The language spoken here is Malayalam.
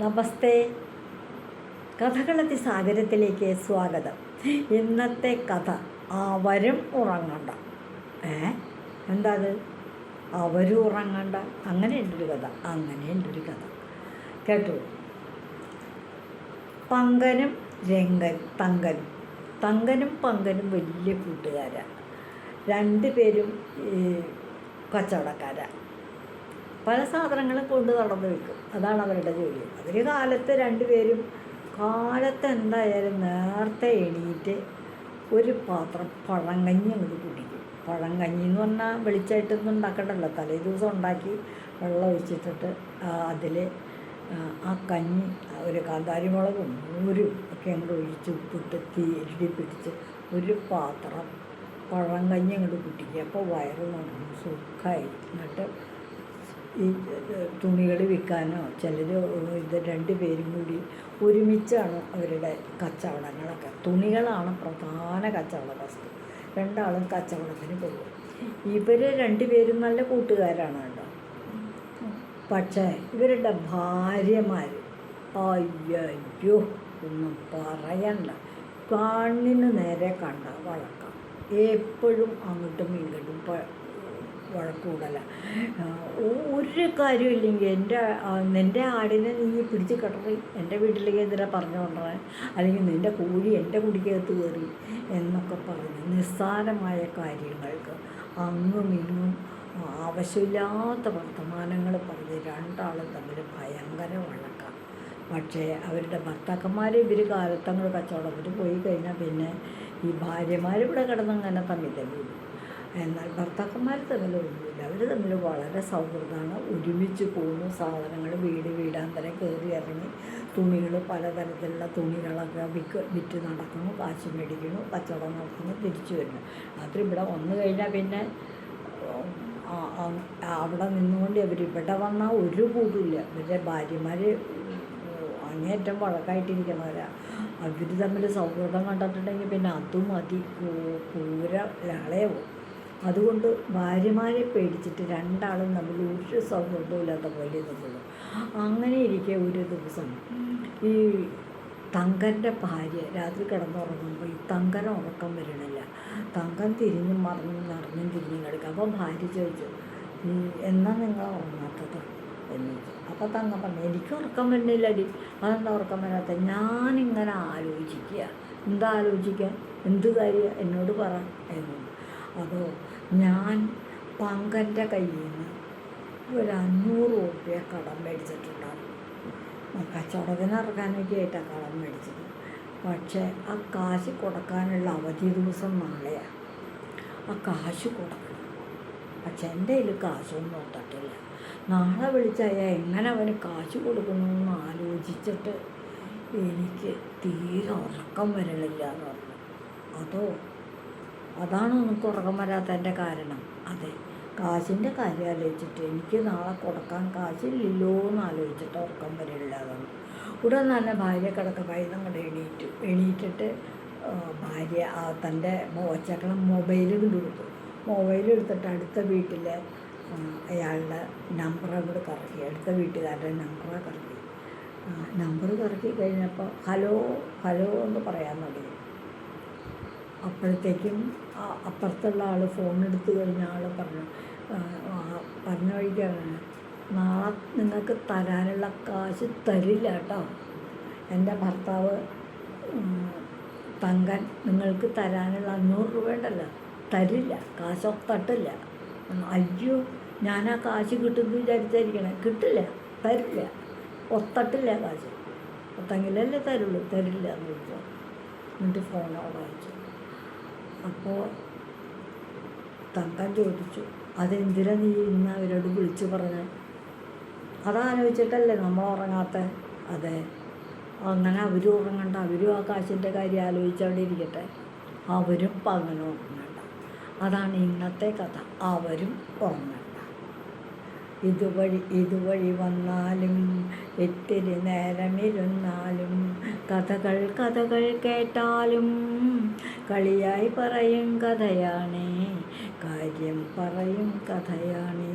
നമസ്തേ. കഥകളത്തി സാഗരത്തിലേക്ക് സ്വാഗതം. ഇന്നത്തെ കഥ അവരും ഉറങ്ങണ്ട. എന്താ അത്? അവരും ഉറങ്ങണ്ട. അങ്ങനെയുണ്ടൊരു കഥ കേട്ടു. പങ്കനും തങ്കനും പങ്കനും വലിയ കൂട്ടുകാരാണ്. രണ്ടുപേരും കച്ചവടക്കാരാണ്. പല സാധനങ്ങളും കൊണ്ട് നടന്നു വെക്കും. അതാണ് അവരുടെ ജോലി. അവർ രണ്ടുപേരും കാലത്ത് എന്തായാലും നേരത്തെ എണീറ്റ് ഒരു പാത്രം പഴങ്കഞ്ഞി അങ്ങോട്ട് കുടിക്കും. പഴങ്കഞ്ഞി എന്ന് പറഞ്ഞാൽ വെളിച്ചായിട്ടൊന്നും ഉണ്ടാക്കണ്ടല്ലോ. തലേ ദിവസം ഉണ്ടാക്കി വെള്ളം ഒഴിച്ചിട്ടിട്ട് അതിൽ ആ കഞ്ഞി ഒരു കാന്താരിമുളകും ഊരും ഒക്കെ അങ്ങോട്ട് ഒഴിച്ച് ഉപ്പിട്ട് തീരി പിടിച്ച് ഒരു പാത്രം പഴങ്കഞ്ഞി അങ്ങോട്ട് കുടിക്കുക. അപ്പോൾ വയറ് നടന്നു സുഖമായി. എന്നിട്ട് ഈ തുണികൾ വിൽക്കാനോ ചിലർ രണ്ടുപേരും കൂടി ഒരുമിച്ചാണ് അവരുടെ കച്ചവടങ്ങളൊക്കെ. തുണികളാണ് പ്രധാന കച്ചവട വസ്തു. രണ്ടാളും കച്ചവടത്തിന് പോകും. ഇവർ രണ്ടുപേരും നല്ല കൂട്ടുകാരാണ് കേട്ടോ. പക്ഷേ ഇവരുടെ ഭാര്യമാർ അയ്യോ ഒന്നും പറയണ്ട. കണ്ണിന് നേരെ കണ്ട വഴക്കാം. എപ്പോഴും അങ്ങോട്ടും ഇങ്ങോട്ടും വഴക്കൂടല. ഒരു കാര്യമില്ലെങ്കിൽ നിൻ്റെ ആടിനെ നീ പിടിച്ച് കെട്ടറി, എൻ്റെ വീട്ടിലേക്ക് എന്തിനാ പറഞ്ഞു കൊണ്ടുപോകാൻ, അല്ലെങ്കിൽ നിൻ്റെ കോഴി എൻ്റെ കുടിക്കകത്ത് കയറി എന്നൊക്കെ പറഞ്ഞ് നിസ്സാരമായ കാര്യങ്ങൾക്ക് അങ്ങും ഇങ്ങും ആവശ്യമില്ലാത്ത വർത്തമാനങ്ങൾ പറഞ്ഞ് രണ്ടാളും തമ്മിൽ ഭയങ്കര വഴക്കാം. പക്ഷേ അവരുടെ ഭർത്താക്കന്മാർ ഇവർ കാലത്തങ്ങൾ കച്ചവടത്തിന് പോയി കഴിഞ്ഞാൽ പിന്നെ ഈ ഭാര്യമാർ ഇവിടെ കിടന്നങ്ങനെ തമ്മിൽ തമ്മിൽ. എന്നാൽ ഭർത്താക്കന്മാർ തമ്മിലൊന്നുമില്ല. അവർ തമ്മിൽ വളരെ സൗഹൃദമാണ്. ഒരുമിച്ച് പോകുന്നു. സാധനങ്ങൾ വീടാന്തരം കയറി ഇറങ്ങി തുണികൾ പലതരത്തിലുള്ള തുണികളൊക്കെ വിറ്റ് നടക്കുന്നു, കാശ് മേടിക്കുന്നു, കച്ചവടം നടത്തുന്നു, തിരിച്ചു വരുന്നു. രാത്രി ഇവിടെ വന്നു കഴിഞ്ഞാൽ പിന്നെ അവിടെ നിന്നുകൊണ്ട് ഇവിടെ വന്നാൽ ഒരു കൂടുമില്ല. ഇവരുടെ ഭാര്യമാർ അങ്ങേറ്റം വഴക്കായിട്ടിരിക്കണവരാണ്. അവർ തമ്മിൽ സൗഹൃദം കണ്ടിട്ടുണ്ടെങ്കിൽ പിന്നെ അതും പൂര ലാളയാവും. അതുകൊണ്ട് ഭാര്യമാരെ പേടിച്ചിട്ട് രണ്ടാളും തമ്മിൽ ഒരു സൗഹൃദവും ഇല്ലാത്ത പോലെ നിൽക്കുന്നു. അങ്ങനെ ഇരിക്കെ ഒരു ദിവസം ഈ തങ്കൻ്റെ ഭാര്യ രാത്രി കിടന്നുറങ്ങുമ്പോൾ ഈ തങ്കന് ഉറക്കം വരണില്ല. തങ്കൻ തിരിഞ്ഞും നടന്നും തിരിഞ്ഞും കിടക്കുക. അപ്പോൾ ഭാര്യ ചോദിച്ചു, എന്നാ നിങ്ങൾ ഉറങ്ങാത്തത് എന്ന് ചോദിച്ചു. അപ്പോൾ തങ്കം പറഞ്ഞു, എനിക്ക് ഉറക്കം വരുന്നില്ലടി. അതെന്താ ഉറക്കം വരാത്ത? ഞാനിങ്ങനെ ആലോചിക്കുക. എന്താ ആലോചിക്കുക? എന്ത് കാര്യം എന്നോട് പറ എന്ന്. അതോ ഞാൻ പങ്കൻ്റെ കയ്യിൽ നിന്ന് ഒരു 500 രൂപ കടം മേടിച്ചിട്ടുണ്ടാകും. കച്ചവടത്തിന് ഇറക്കാനൊക്കെ ആയിട്ടാണ് കടം മേടിച്ചത്. പക്ഷേ ആ കാശ് കൊടുക്കാനുള്ള അവധി ദിവസം നാളെയാണ്. ആ കാശ് കൊടുക്കണം. പക്ഷെ എൻ്റെ കയ്യിൽ കാശൊന്നും ഒത്തിട്ടില്ല. നാളെ വിളിച്ചാൽ എങ്ങനെ അവന് കാശ് കൊടുക്കണമെന്ന് ആലോചിച്ചിട്ട് എനിക്ക് തീരെ ഉറക്കം വരണില്ല എന്ന് പറഞ്ഞു. അതാണ് എനിക്ക് ഉറക്കം വരാത്തതിൻ്റെ കാരണം. അതെ, കാശിൻ്റെ കാര്യം ആലോചിച്ചിട്ട് എനിക്ക് നാളെ കൊടുക്കാൻ കാശില്ലല്ലോ എന്ന് ആലോചിച്ചിട്ട് ഉറക്കം വരില്ല എന്നാണ്. ഉടൻ തന്നെ ഭാര്യ വൈകുന്നങ്ങോട്ട് എണീറ്റിട്ട് ഭാര്യ തൻ്റെ ഒച്ചക്കണം മൊബൈൽ കൊടുത്തു. മൊബൈലെടുത്തിട്ട് അടുത്ത വീട്ടിലെ അയാളുടെ നമ്പർ അങ്ങോട്ട് കറക്കി. അടുത്ത വീട്ടുകാരുടെ നമ്പർ കറക്കി കഴിഞ്ഞപ്പോൾ ഹലോ എന്ന് പറയാൻ തുടങ്ങി. അപ്പോഴത്തേക്കും അപ്പുറത്തുള്ള ആൾ ഫോൺ എടുത്തു കഴിഞ്ഞ ആൾ പറഞ്ഞ വഴിക്കാണ്, നാളെ നിങ്ങൾക്ക് തരാനുള്ള കാശ് തരില്ല കേട്ടോ. എൻ്റെ ഭർത്താവ് തങ്കൻ നിങ്ങൾക്ക് തരാനുള്ള 500 രൂപ ഉണ്ടല്ലോ, തരില്ല, കാശ് ഒത്തട്ടില്ല. അയ്യോ, ഞാൻ ആ കാശ് കിട്ടുമെന്ന് വിചാരിച്ചായിരിക്കണേ. കിട്ടില്ല, തരില്ല, ഒത്തട്ടില്ല കാശ്. ഒത്തെങ്കിലല്ലേ തരുള്ളൂ. തരില്ല എന്ന് ചോദിച്ചു. എന്നിട്ട് ഫോണോട് അയച്ചു. അപ്പോൾ തങ്കൻ ചോദിച്ചു, അതെന്തിനാ നീ ഇന്ന് അവരോട് വിളിച്ച് പറഞ്ഞേ? അതാലോചിച്ചിട്ടല്ലേ നമ്മൾ ഉറങ്ങാത്ത? അതെ, അങ്ങനെ അവരും ഉറങ്ങണ്ട. അവരും ആ കാശിൻ്റെ കാര്യം ആലോചിച്ചവിടെ ഇരിക്കട്ടെ. അവരും അങ്ങനെ ഉറങ്ങണ്ട. അതാണ് ഇന്നത്തെ കഥ. അവരും ഉറങ്ങണ്ട. ഇതുവഴി വന്നാലും ഇത്തിരി നേരമിരുന്നാലും കഥകൾ കേട്ടാലും കളിയായി പറയും കഥയാണേ, കാര്യം പറയും കഥയാണേ.